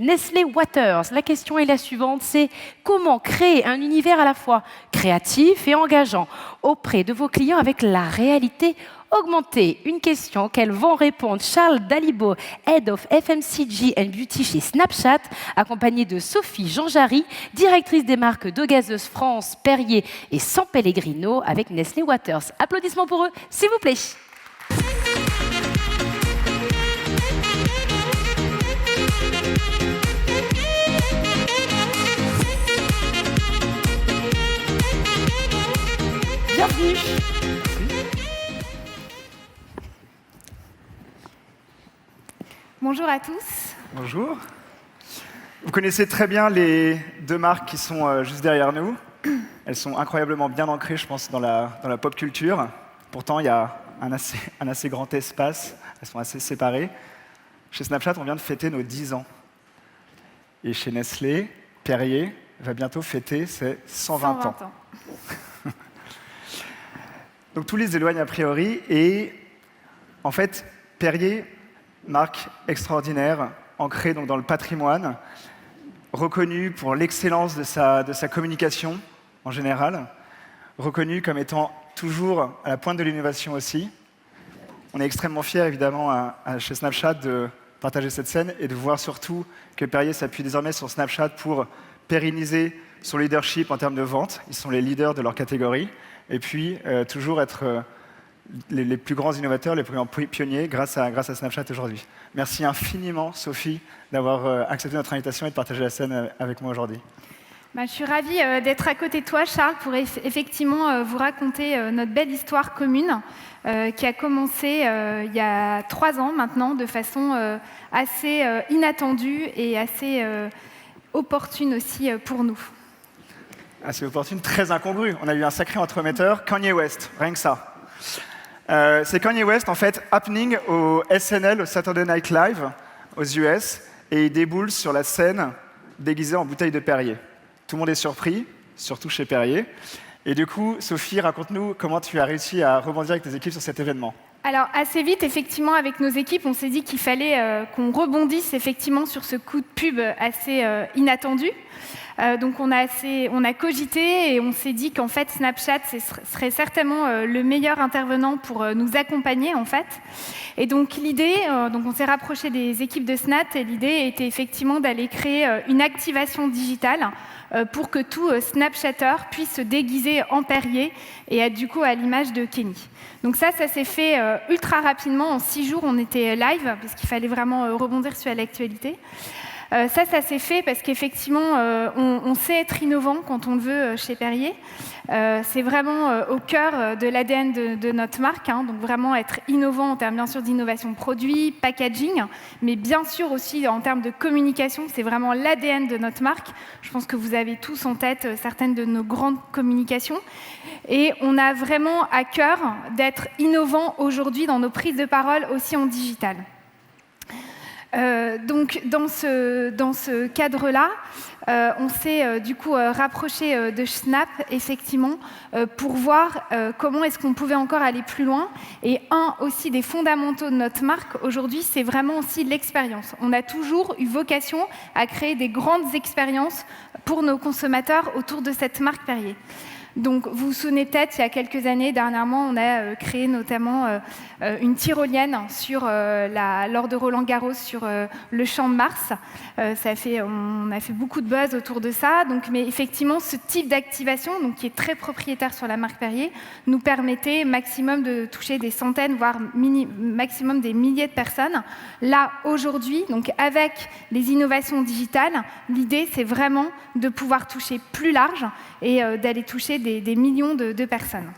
Nestlé Waters. La question est la suivante, c'est comment créer un univers à la fois créatif et engageant auprès de vos clients avec la réalité augmentée. Une question auxquelles vont répondre Charles Dalibo, Head of FMCG and Beauty chez Snapchat, accompagné de Sophie Jean-Jarry, directrice des marques d'eau gazeuse France, Perrier et San Pellegrino avec Nestlé Waters. Applaudissements pour eux, s'il vous plaît. Bienvenue. Bonjour à tous. Bonjour. Vous connaissez très bien les deux marques qui sont juste derrière nous. Elles sont incroyablement bien ancrées, je pense, dans la pop culture. Pourtant, il y a un assez grand espace. Elles sont assez séparées. Chez Snapchat, on vient de fêter nos 10 ans. Et chez Nestlé, Perrier va bientôt fêter ses 120 ans. Donc tous les éloignent a priori. Et en fait, Perrier, marque extraordinaire, ancrée donc dans le patrimoine, reconnue pour l'excellence de sa communication en général, reconnue comme étant toujours à la pointe de l'innovation aussi. On est extrêmement fiers, évidemment, chez Snapchat de partager cette scène et de voir surtout que Perrier s'appuie désormais sur Snapchat pour pérenniser son leadership en termes de vente. Ils sont les leaders de leur catégorie. Et puis, toujours être les plus grands innovateurs, les plus grands pionniers grâce à Snapchat aujourd'hui. Merci infiniment, Sophie, d'avoir accepté notre invitation et de partager la scène avec moi aujourd'hui. Je suis ravie d'être à côté de toi, Charles, pour effectivement vous raconter notre belle histoire commune qui a commencé il y a 3 ans maintenant, de façon assez inattendue et assez opportune aussi pour nous. Assez opportune, très incongrue. On a eu un sacré entremetteur, Kanye West, rien que ça. C'est Kanye West, en fait, happening au SNL, au Saturday Night Live, aux US, et il déboule sur la scène déguisé en bouteille de Perrier. Tout le monde est surpris, surtout chez Perrier. Et du coup, Sophie, raconte-nous comment tu as réussi à rebondir avec tes équipes sur cet événement. Alors, assez vite, effectivement, avec nos équipes, on s'est dit qu'il fallait qu'on rebondisse effectivement sur ce coup de pub assez inattendu. Donc on a cogité et on s'est dit qu'en fait Snapchat serait certainement le meilleur intervenant pour nous accompagner en fait. Et donc l'idée, donc on s'est rapproché des équipes de Snap et l'idée était effectivement d'aller créer une activation digitale pour que tout Snapchatter puisse se déguiser en Perrier et être du coup à l'image de Kenny. Donc ça s'est fait ultra rapidement, en 6 jours on était live parce qu'il fallait vraiment rebondir sur l'actualité. Ça s'est fait parce qu'effectivement, on sait être innovant quand on le veut chez Perrier. C'est vraiment au cœur de l'ADN de notre marque, hein, donc vraiment être innovant en termes bien sûr d'innovation produit, packaging, mais bien sûr aussi en termes de communication, c'est vraiment l'ADN de notre marque. Je pense que vous avez tous en tête certaines de nos grandes communications. Et on a vraiment à cœur d'être innovant aujourd'hui dans nos prises de parole aussi en digital. Donc, dans ce cadre-là, on s'est du coup rapproché de Snap, effectivement, pour voir comment est-ce qu'on pouvait encore aller plus loin. Et aussi des fondamentaux de notre marque, aujourd'hui, c'est vraiment aussi l'expérience. On a toujours eu vocation à créer des grandes expériences pour nos consommateurs autour de cette marque Perrier. Donc, vous vous souvenez peut-être, il y a quelques années, dernièrement, on a créé notamment une tyrolienne lors de Roland-Garros sur le Champ de Mars. On a fait beaucoup de buzz autour de ça. Donc, mais effectivement, ce type d'activation, donc, qui est très propriétaire sur la marque Perrier, nous permettait maximum de toucher des centaines, voire maximum des milliers de personnes. Là, aujourd'hui, donc avec les innovations digitales, l'idée, c'est vraiment de pouvoir toucher plus large et d'aller toucher des millions de personnes.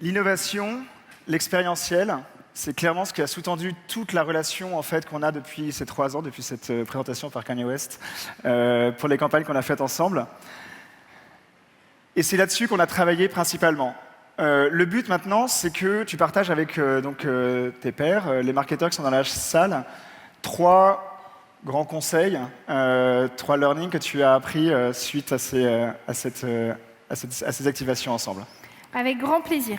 L'innovation, l'expérientiel, c'est clairement ce qui a sous-tendu toute la relation en fait, qu'on a depuis ces 3 ans, depuis cette présentation par Kanye West, pour les campagnes qu'on a faites ensemble. Et c'est là-dessus qu'on a travaillé principalement. Le but maintenant, c'est que tu partages avec tes pairs, les marketeurs qui sont dans la salle, 3 grands conseils, 3 learnings que tu as appris suite à ces activations ensemble. Avec grand plaisir.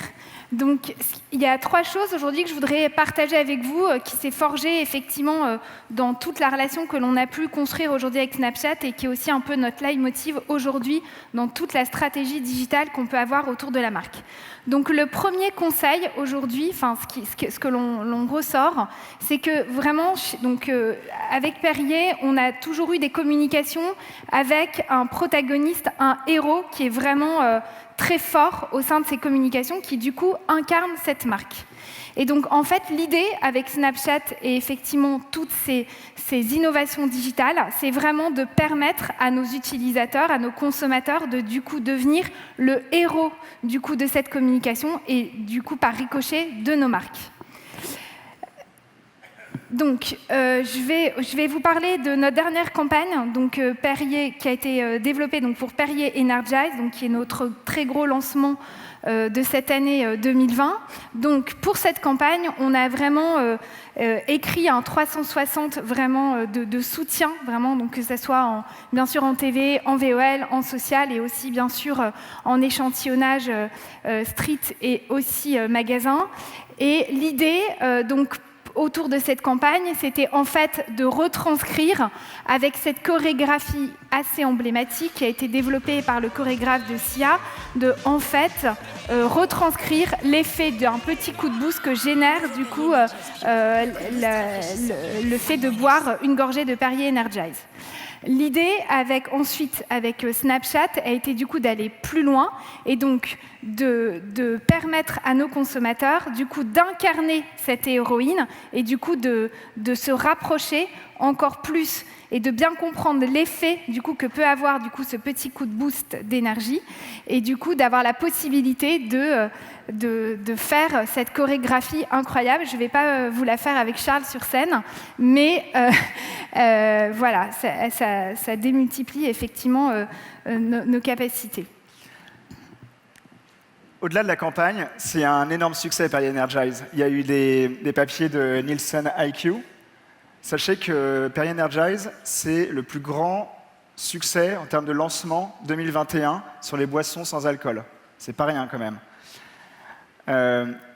Donc, il y a 3 choses aujourd'hui que je voudrais partager avec vous, qui s'est forgée effectivement dans toute la relation que l'on a pu construire aujourd'hui avec Snapchat et qui est aussi un peu notre leitmotiv aujourd'hui dans toute la stratégie digitale qu'on peut avoir autour de la marque. Donc, le premier conseil aujourd'hui, ce que l'on ressort, c'est que vraiment, avec Perrier, on a toujours eu des communications avec un protagoniste, un héros qui est vraiment très fort au sein de ces communications, qui du coup incarne cette marque. Et donc en fait, l'idée avec Snapchat et effectivement toutes ces innovations digitales, c'est vraiment de permettre à nos utilisateurs, à nos consommateurs de du coup devenir le héros du coup de cette communication et du coup par ricochet de nos marques. Donc, je vais vous parler de notre dernière campagne, donc Perrier, qui a été développée donc, pour Perrier Energize, donc, qui est notre très gros lancement de cette année 2020. Donc, pour cette campagne, on a vraiment écrit un 360 vraiment de soutien, vraiment, donc que ce soit bien sûr en TV, en VOL, en social et aussi bien sûr en échantillonnage street et aussi magasin. Et l'idée, donc autour de cette campagne, c'était en fait de retranscrire avec cette chorégraphie assez emblématique qui a été développée par le chorégraphe de SIA, de en fait retranscrire l'effet d'un petit coup de boost que génère du coup le fait de boire une gorgée de Perrier Energize. L'idée ensuite avec Snapchat a été du coup d'aller plus loin et donc de permettre à nos consommateurs du coup d'incarner cette héroïne et du coup de se rapprocher encore plus et de bien comprendre l'effet du coup que peut avoir du coup ce petit coup de boost d'énergie et du coup d'avoir la possibilité de faire cette chorégraphie incroyable. Je ne vais pas vous la faire avec Charles sur scène, mais voilà, ça démultiplie effectivement nos capacités. Au-delà de la campagne, c'est un énorme succès Perrier Energize. Il y a eu des papiers de Nielsen IQ. Sachez que Perrier Energize, c'est le plus grand succès en termes de lancement 2021 sur les boissons sans alcool. C'est pas rien quand même.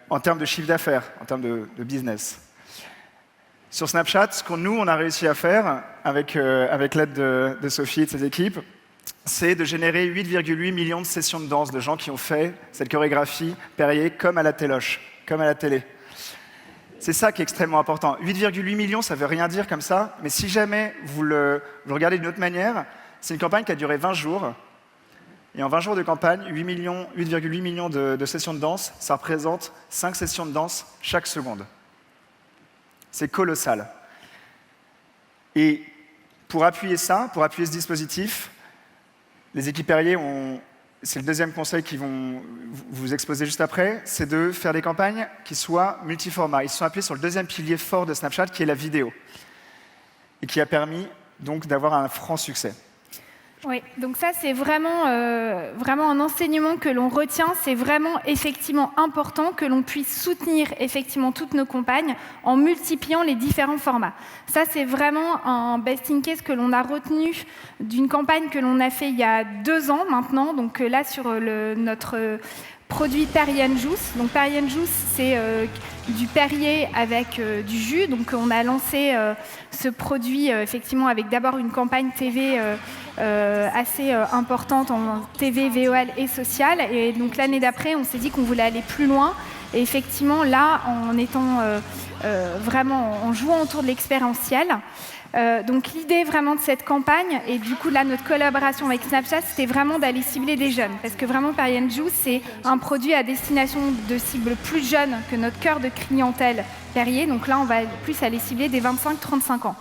En termes de chiffre d'affaires, en termes de business. Sur Snapchat, ce que nous, on a réussi à faire, avec l'aide de Sophie et de ses équipes, c'est de générer 8,8 millions de sessions de danse de gens qui ont fait cette chorégraphie Perrier comme à la téloche, comme à la télé. C'est ça qui est extrêmement important. 8,8 millions, ça ne veut rien dire comme ça, mais si jamais vous le regardez d'une autre manière, c'est une campagne qui a duré 20 jours. Et en 20 jours de campagne, 8,8 millions de sessions de danse, ça représente 5 sessions de danse chaque seconde. C'est colossal. Et pour appuyer ça, pour appuyer ce dispositif, les équipes Perrier c'est le deuxième conseil qu'ils vont vous exposer juste après, c'est de faire des campagnes qui soient multiformats. Ils se sont appuyés sur le deuxième pilier fort de Snapchat, qui est la vidéo, et qui a permis donc d'avoir un franc succès. Oui, donc ça c'est vraiment un enseignement que l'on retient, c'est vraiment effectivement important que l'on puisse soutenir effectivement toutes nos campagnes en multipliant les différents formats. Ça c'est vraiment un best in case que l'on a retenu d'une campagne que l'on a fait il y a 2 ans maintenant, donc là sur notre produit Perrier Juice. Donc Perrier Juice, c'est du Perrier avec du jus. Donc on a lancé ce produit effectivement avec d'abord une campagne TV assez importante en TV, VOL et social. Et donc l'année d'après, on s'est dit qu'on voulait aller plus loin. Et effectivement, là, en étant vraiment en jouant autour de l'expérientiel. Donc l'idée vraiment de cette campagne, et du coup là notre collaboration avec Snapchat, c'était vraiment d'aller cibler des jeunes, parce que vraiment Perrier Juice, c'est un produit à destination de cibles plus jeunes que notre cœur de clientèle Perrier, donc là on va plus aller cibler des 25-35 ans.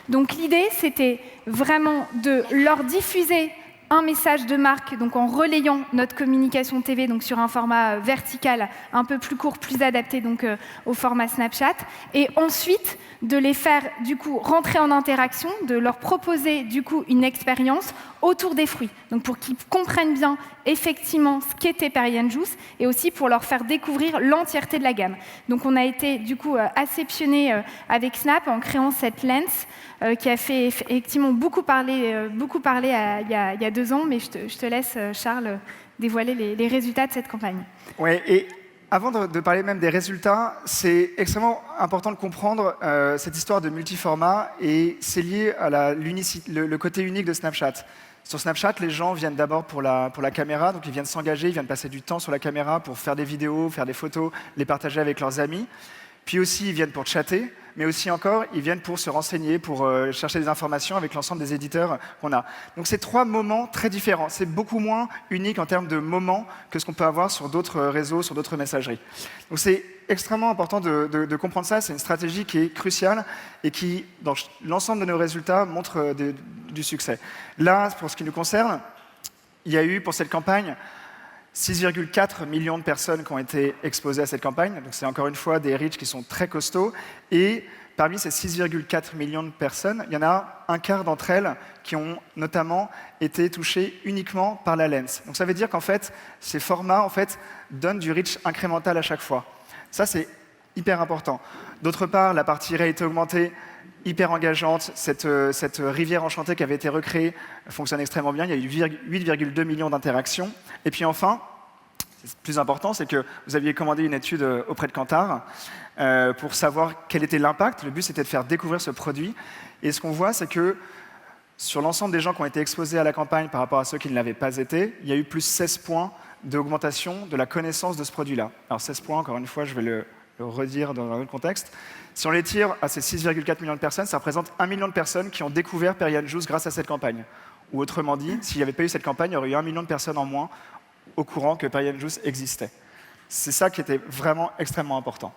Donc l'idée c'était vraiment de leur diffuser un message de marque, donc en relayant notre communication TV donc sur un format vertical un peu plus court, plus adapté donc au format Snapchat, et ensuite de les faire du coup rentrer en interaction, de leur proposer du coup une expérience autour des fruits, donc pour qu'ils comprennent bien effectivement ce qu'était Perrier Juice et aussi pour leur faire découvrir l'entièreté de la gamme. Donc on a été du coup assez pionniers avec Snap en créant cette lens qui a fait effectivement beaucoup parler il y a 2 ans, mais je te laisse, Charles, dévoiler les résultats de cette campagne. Oui, et avant de parler même des résultats, c'est extrêmement important de comprendre cette histoire de multiformat, et c'est lié à le côté unique de Snapchat. Sur Snapchat, les gens viennent d'abord pour la caméra, donc ils viennent s'engager, ils viennent passer du temps sur la caméra pour faire des vidéos, faire des photos, les partager avec leurs amis. Puis aussi, ils viennent pour chatter, mais aussi encore, ils viennent pour se renseigner, pour chercher des informations avec l'ensemble des éditeurs qu'on a. Donc c'est 3 moments très différents. C'est beaucoup moins unique en termes de moments que ce qu'on peut avoir sur d'autres réseaux, sur d'autres messageries. Donc c'est extrêmement important de comprendre ça. C'est une stratégie qui est cruciale et qui, dans l'ensemble de nos résultats, montre du succès. Là, pour ce qui nous concerne, il y a eu pour cette campagne 6,4 millions de personnes qui ont été exposées à cette campagne. Donc c'est encore une fois des reach qui sont très costauds. Et parmi ces 6,4 millions de personnes, il y en a un quart d'entre elles qui ont notamment été touchées uniquement par la lens. Donc ça veut dire qu'en fait, ces formats donnent du reach incrémental à chaque fois. Ça, c'est hyper important. D'autre part, la partie réalité augmentée, hyper engageante. Cette rivière enchantée qui avait été recréée fonctionne extrêmement bien. Il y a eu 8,2 millions d'interactions. Et puis enfin, le plus important, c'est que vous aviez commandé une étude auprès de Kantar pour savoir quel était l'impact. Le but, c'était de faire découvrir ce produit. Et ce qu'on voit, c'est que sur l'ensemble des gens qui ont été exposés à la campagne par rapport à ceux qui ne l'avaient pas été, il y a eu plus 16 points d'augmentation de la connaissance de ce produit-là. Alors 16 points, encore une fois, je vais le redire dans un autre contexte. Si on les tire à ces 6,4 millions de personnes, ça représente 1 million de personnes qui ont découvert Perian Juice grâce à cette campagne. Ou autrement dit, s'il n'y avait pas eu cette campagne, il y aurait eu 1 million de personnes en moins au courant que Perian Juice existait. C'est ça qui était vraiment extrêmement important.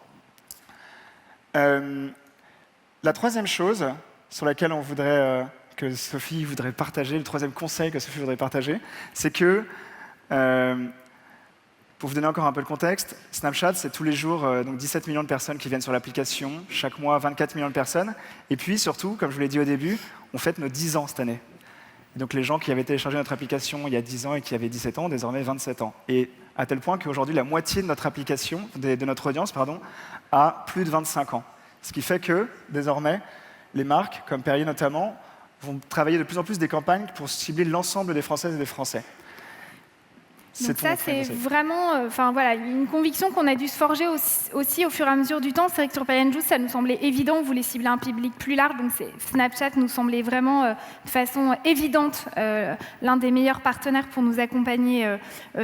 La troisième chose sur laquelle on voudrait que Sophie voudrait partager, le troisième conseil que Sophie voudrait partager, c'est que pour vous donner encore un peu le contexte, Snapchat, c'est tous les jours donc 17 millions de personnes qui viennent sur l'application, chaque mois 24 millions de personnes. Et puis surtout, comme je vous l'ai dit au début, on fête nos 10 ans cette année. Et donc les gens qui avaient téléchargé notre application il y a 10 ans et qui avaient 17 ans ont désormais 27 ans. Et à tel point qu'aujourd'hui, la moitié de notre application, de notre audience, a plus de 25 ans. Ce qui fait que, désormais, les marques, comme Perrier notamment, vont travailler de plus en plus des campagnes pour cibler l'ensemble des Françaises et des Français. Donc ça, c'est vraiment une conviction qu'on a dû se forger aussi au fur et à mesure du temps. C'est vrai que sur Perian Juice, ça nous semblait évident, on voulait cibler un public plus large, donc Snapchat nous semblait vraiment de façon évidente l'un des meilleurs partenaires pour nous accompagner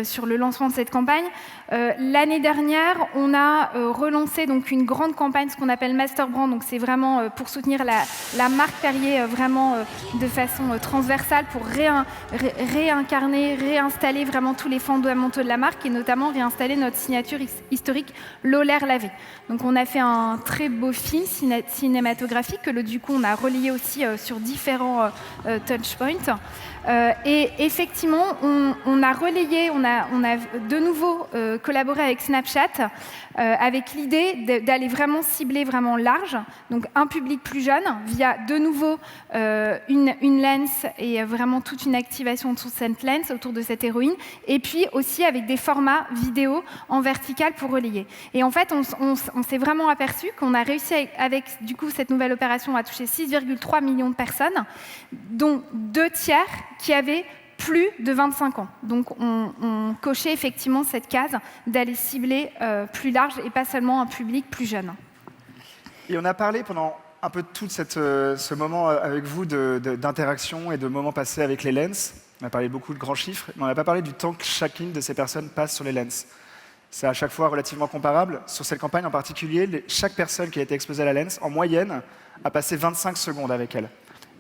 sur le lancement de cette campagne. L'année dernière, on a relancé donc une grande campagne, ce qu'on appelle Master Brand, donc c'est vraiment pour soutenir la marque Perrier vraiment de façon transversale, pour réincarner, réinstaller vraiment tous les fondamentaux de la marque et notamment réinstaller notre signature historique, l'eau l'air lavé. Donc on a fait un très beau film cinématographique que du coup on a relayé aussi sur différents touchpoints. Et effectivement, on a relayé, on a de nouveau collaboré avec Snapchat avec l'idée d'aller vraiment cibler vraiment large, donc un public plus jeune, via de nouveau une lens et vraiment toute une activation autour de cette lens, autour de cette héroïne, et puis aussi avec des formats vidéo en vertical pour relayer. Et en fait, on s'est vraiment aperçu qu'on a réussi avec du coup cette nouvelle opération à toucher 6,3 millions de personnes, dont 2 tiers qui avaient plus de 25 ans. Donc on cochait effectivement cette case d'aller cibler plus large et pas seulement un public plus jeune. Et on a parlé pendant un peu tout ce moment avec vous d'interaction et de moments passés avec les lens. On a parlé beaucoup de grands chiffres, mais on n'a pas parlé du temps que chacune de ces personnes passe sur les lens. C'est à chaque fois relativement comparable. Sur cette campagne en particulier, chaque personne qui a été exposée à la lens, en moyenne, a passé 25 secondes avec elle.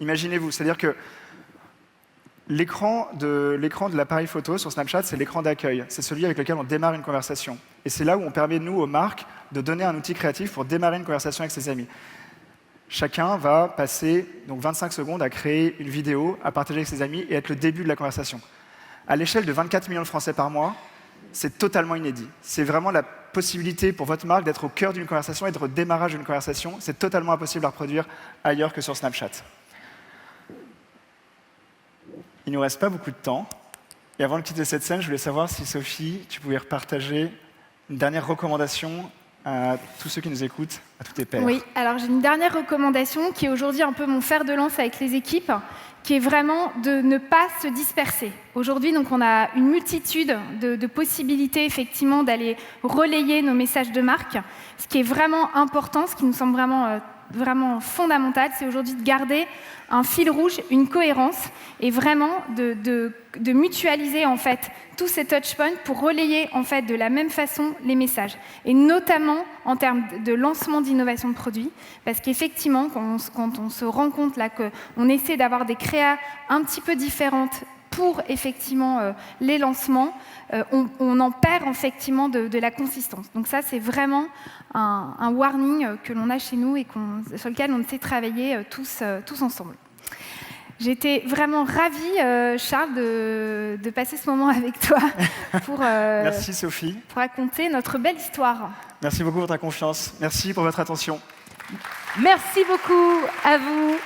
Imaginez-vous, c'est-à-dire que l'écran de l'appareil photo sur Snapchat, c'est l'écran d'accueil. C'est celui avec lequel on démarre une conversation. Et c'est là où on permet, nous, aux marques, de donner un outil créatif pour démarrer une conversation avec ses amis. Chacun va passer donc 25 secondes à créer une vidéo, à partager avec ses amis et être le début de la conversation. À l'échelle de 24 millions de Français par mois, c'est totalement inédit. C'est vraiment la possibilité pour votre marque d'être au cœur d'une conversation et d'être au démarrage d'une conversation. C'est totalement impossible à reproduire ailleurs que sur Snapchat. Il ne nous reste pas beaucoup de temps. Et avant de quitter cette scène, je voulais savoir si, Sophie, tu pouvais partager une dernière recommandation à tous ceux qui nous écoutent, à tous tes pairs? Oui, alors j'ai une dernière recommandation qui est aujourd'hui un peu mon fer de lance avec les équipes, qui est vraiment de ne pas se disperser. Aujourd'hui, donc, on a une multitude de possibilités effectivement d'aller relayer nos messages de marque. Ce qui est vraiment important, ce qui nous semble vraiment fondamental, c'est aujourd'hui de garder un fil rouge, une cohérence, et vraiment de mutualiser en fait tous ces touchpoints pour relayer en fait de la même façon les messages, et notamment en termes de lancement d'innovation de produits, parce qu'effectivement, quand on se rend compte là qu'on essaie d'avoir des créas un petit peu différentes pour effectivement les lancements, on en perd effectivement de la consistance. Donc ça, c'est vraiment un warning que l'on a chez nous et sur lequel on essaie de travailler tous ensemble. J'étais vraiment ravie, Charles, de passer ce moment avec toi pour, Merci Sophie. pour raconter notre belle histoire. Merci beaucoup pour ta confiance. Merci pour votre attention. Merci beaucoup à vous.